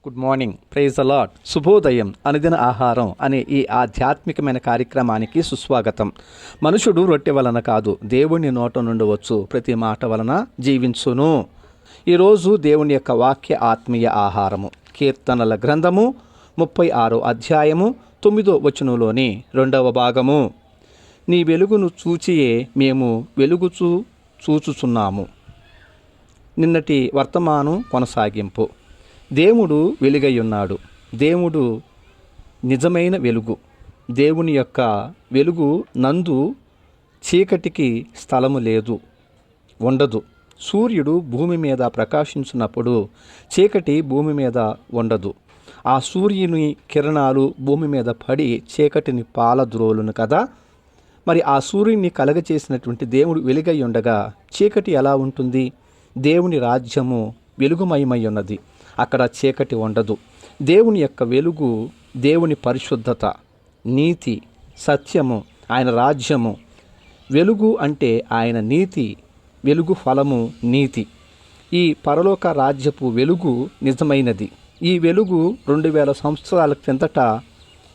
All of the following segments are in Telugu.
Good morning, praise the Lord. శుభోదయం, అనుదిన ఆహారం అనే ఈ ఆధ్యాత్మికమైన కార్యక్రమానికి సుస్వాగతం. మనుషుడు రొట్టె వలన కాదు, దేవుని నోట నుండి వచ్చు ప్రతి మాట వలన జీవించును. ఈరోజు దేవుని యొక్క వాక్య ఆత్మీయ ఆహారము కీర్తనల గ్రంథము 36వ అధ్యాయము 9వ వచనంలోని 2వ భాగము. నీ వెలుగును చూచియే మేము చూచుచున్నాము. నిన్నటి వర్తమానం కొనసాగింపు. దేవుడు వెలుగై ఉన్నాడు. దేవుడు నిజమైన వెలుగు. దేవుని యొక్క వెలుగు నందు చీకటికి స్థలము లేదు, ఉండదు. సూర్యుడు భూమి మీద ప్రకాశించినప్పుడు చీకటి భూమి మీద ఉండదు. ఆ సూర్యుని కిరణాలు భూమి మీద పడి చీకటిని పాలద్రోలును కదా. మరి ఆ సూర్యుని కలగచేసినటువంటి దేవుడు వెలుగై ఉండగా చీకటి ఎలా ఉంటుంది? దేవుని రాజ్యము వెలుగుమయమై ఉన్నది, అక్కడ చీకటి ఉండదు. దేవుని యొక్క వెలుగు, దేవుని పరిశుద్ధత, నీతి, సత్యము, ఆయన రాజ్యము. వెలుగు అంటే ఆయన నీతి, వెలుగు ఫలము నీతి. ఈ పరలోక రాజ్యపు వెలుగు నిజమైనది. ఈ వెలుగు 2000 సంవత్సరాల క్రిందట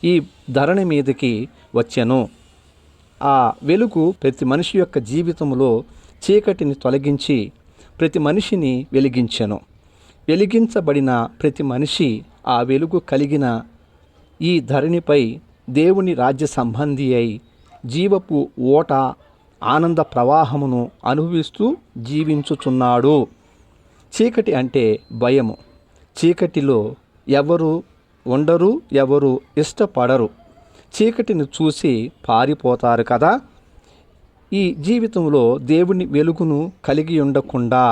ఈ ధరణి మీదకి వచ్చెను. ఆ వెలుగు ప్రతి మనిషి యొక్క జీవితంలో చీకటిని తొలగించి ప్రతి మనిషిని వెలిగించెను. వెలిగించబడిన ప్రతి మనిషి ఆ వెలుగు కలిగిన ఈ ధరణిపై దేవుని రాజ్య సంబంధి అయి జీవపు ఓట, ఆనంద ప్రవాహమును అనుభవిస్తూ జీవించుచున్నాడు. చీకటి అంటే భయము. చీకటిలో ఎవరు ఉండరు, ఎవరు ఇష్టపడరు. చీకటిని చూసి పారిపోతారు కదా. ఈ జీవితంలో దేవుని వెలుగును కలిగి ఉండకుండా,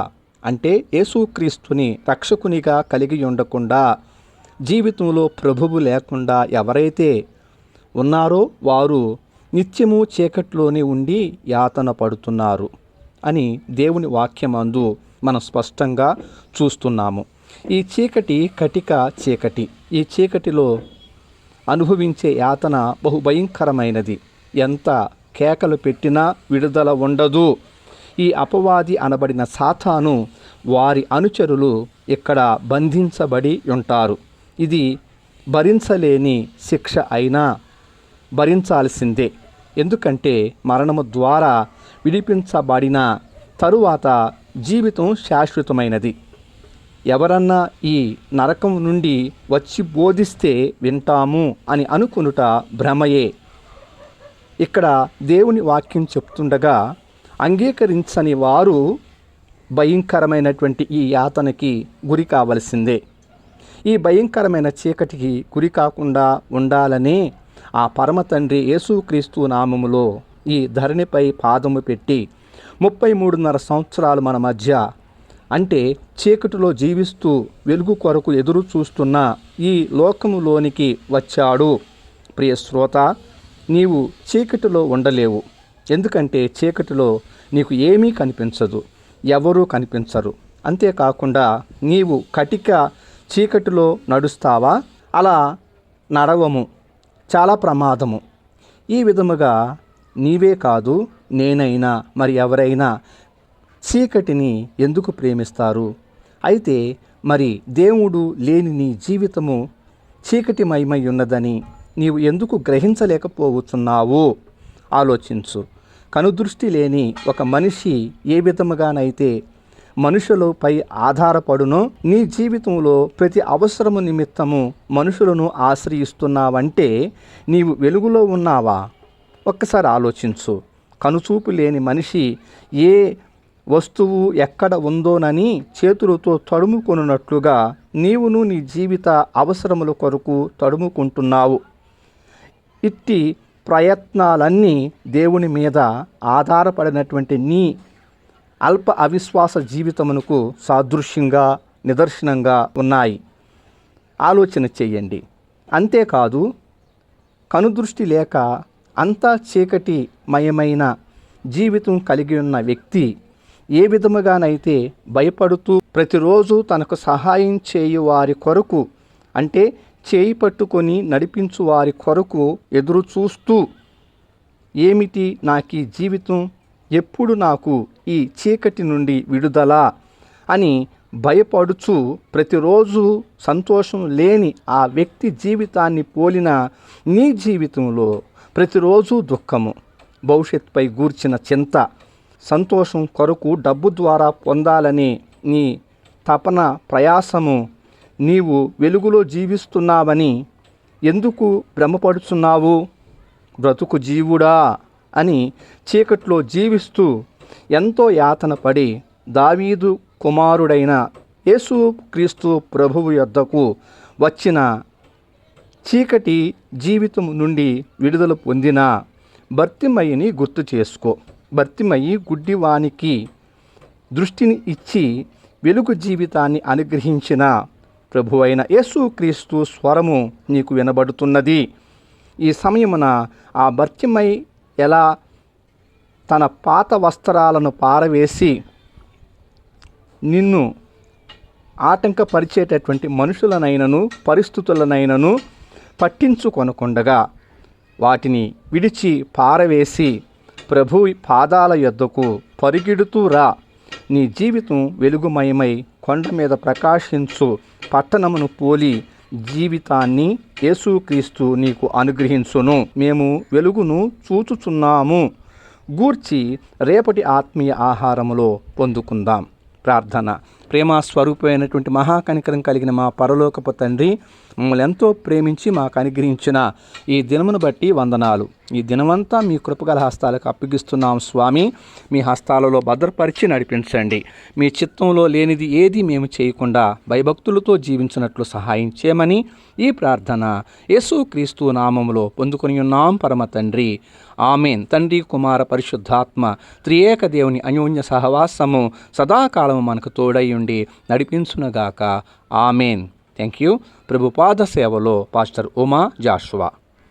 అంటే యేసుక్రీస్తుని రక్షకునిగా కలిగి ఉండకుండా, జీవితంలో ప్రభువు లేకుండా ఎవరైతే ఉన్నారో వారు నిత్యము చీకట్లోనే ఉండి యాతన పడుతున్నారు అని దేవుని వాక్యమందు మనం స్పష్టంగా చూస్తున్నాము. ఈ చీకటి కటిక చీకటి. ఈ చీకటిలో అనుభవించే యాతన బహుభయంకరమైనది. ఎంత కేకలు పెట్టినా విడుదల ఉండదు. ఈ అపవాది అనబడిన సాతాను, వారి అనుచరులు ఇక్కడ బంధించబడి ఉంటారు. ఇది భరించలేని శిక్ష అయినా భరించాల్సిందే. ఎందుకంటే మరణము ద్వారా విడిపించబడిన తరువాత జీవితం శాశ్వతమైనది. ఎవరన్నా ఈ నరకం నుండి వచ్చి బోధిస్తే వింటాము అని అనుకునుట భ్రమయే. ఇక్కడ దేవుని వాక్యం చెప్తుండగా అంగీకరించని వారు భయంకరమైనటువంటి ఈ యాతనకి గురి కావలసిందే. ఈ భయంకరమైన చీకటికి గురి కాకుండా ఉండాలని ఆ పరమ తండ్రి యేసుక్రీస్తు నామములో ఈ ధరణిపై పాదము పెట్టి 33.5 సంవత్సరాలు మన మధ్య, అంటే చీకటిలో జీవిస్తూ వెలుగు కొరకు ఎదురు చూస్తున్న ఈ లోకములోనికి వచ్చాడు. ప్రియ శ్రోత, నీవు చీకటిలో ఉండలేవు. ఎందుకంటే చీకటిలో నీకు ఏమీ కనిపించదు, ఎవరూ కనిపించరు. అంతేకాకుండా నీవు కటిక చీకటిలో నడుస్తావా? అలా నడవము, చాలా ప్రమాదము. ఈ విధముగా నీవే కాదు, నేనైనా మరి ఎవరైనా చీకటిని ఎందుకు ప్రేమిస్తారు? అయితే మరి దేవుడు లేని నీ జీవితము చీకటిమయమై ఉన్నదని నీవు ఎందుకు గ్రహించలేకపోతున్నావు? ఆలోచించు. కనుదృష్టి లేని ఒక మనిషి ఏ విధముగానైతే మనుషులపై ఆధారపడునో, నీ జీవితంలో ప్రతి అవసరము నిమిత్తము మనుషులను ఆశ్రయిస్తున్నావంటే నీవు వెలుగులో ఉన్నావా? ఒక్కసారి ఆలోచించు. కనుచూపు లేని మనిషి ఏ వస్తువు ఎక్కడ ఉందోనని చేతులతో తడుముకొనున్నట్లుగా నీవును నీ జీవిత అవసరముల కొరకు తడుముకుంటున్నావు. ఇట్టి ప్రయత్నాలన్నీ దేవుని మీద ఆధారపడినటువంటి నీ అల్ప అవిశ్వాస జీవితమునకు సాదృశ్యంగా, నిదర్శనంగా ఉన్నాయి. ఆలోచన చెయ్యండి. అంతేకాదు, కనుదృష్టి లేక అంతా చీకటిమయమైన జీవితం కలిగి ఉన్న వ్యక్తి ఏ విధముగానైతే భయపడుతూ ప్రతిరోజు తనకు సహాయం చేయు వారి కొరకు, అంటే చేయి పట్టుకొని నడిపించు వారి కొరకు ఎదురు చూస్తూ, ఏమిటి నాకీ జీవితం, ఎప్పుడు నాకు ఈ చీకటి నుండి విడుదల అని భయపడుచు ప్రతిరోజు సంతోషం లేని ఆ వ్యక్తి జీవితాన్ని పోలిన నీ జీవితంలో ప్రతిరోజు దుఃఖము, భవిష్యత్తుపై గూర్చిన చింత, సంతోషం కొరకు డబ్బు ద్వారా పొందాలని నీ తపన, ప్రయాసము, నీవు వెలుగులో జీవిస్తున్నావని ఎందుకు భ్రమపడుచున్నావు? బ్రతుకు జీవుడా అని చీకట్లో జీవిస్తూ ఎంతో యాతన పడి దావీదు కుమారుడైన యేసు క్రీస్తు ప్రభువు యొద్దకు వచ్చిన చీకటి జీవితం నుండి విడుదల పొందిన బర్తిమయిని గుర్తు చేసుకో. బర్తిమయి గుడ్డివానికి దృష్టిని ఇచ్చి వెలుగు జీవితాన్ని అనుగ్రహించిన ప్రభువైన యేసుక్రీస్తు స్వరము నీకు వినబడుతున్నది. ఈ సమయమున ఆ బర్తిమయి ఎలా తన పాత వస్త్రాలను పారవేసి నిన్ను ఆటంకపరిచేటటువంటి మనుషులనైనను పరిస్థితులనైనను పట్టించుకొనకుండగా వాటిని విడిచి పారవేసి ప్రభు పాదాల యొద్దకు పరిగెడుతూ రా. నీ జీవితం వెలుగుమయమై కొండ మీద ప్రకాశించు పట్టణమును పోలి జీవితాన్ని యేసుక్రీస్తు నీకు అనుగ్రహించును. మేము వెలుగును చూచుచున్నాము గూర్చి రేపటి ఆత్మీయ ఆహారములో పొందుకుందాం. ప్రార్థన. ప్రేమ స్వరూపమైనటువంటి మహాకనికరం కలిగిన మా పరలోకపు తండ్రి, మమ్మల్ని ఎంతో ప్రేమించి మాకు అనుగ్రహించిన ఈ దినమును బట్టి వందనాలు. ఈ దినమంతా మీ కృపగల హస్తాలకు అప్పగిస్తున్నాం స్వామి. మీ హస్తాలలో భద్రపరిచి నడిపించండి. మీ చిత్తంలో లేనిది ఏది మేము చేయకుండా భయభక్తులతో జీవించినట్లు సహాయం చేయమని ఈ ప్రార్థన యేసుక్రీస్తు నామములో పొందుకొని ఉన్నాం పరమ తండ్రి. ఆమెన్. తండ్రి, కుమార, పరిశుద్ధాత్మ త్రియేక దేవుని అన్యోన్య సహవాసము సదాకాలము మనకు తోడై ఉండి నడిపించునుగాక. ఆమెన్. Thank you. ప్రభుపాద సేవలో పాస్టర్ ఉమా జాషువా.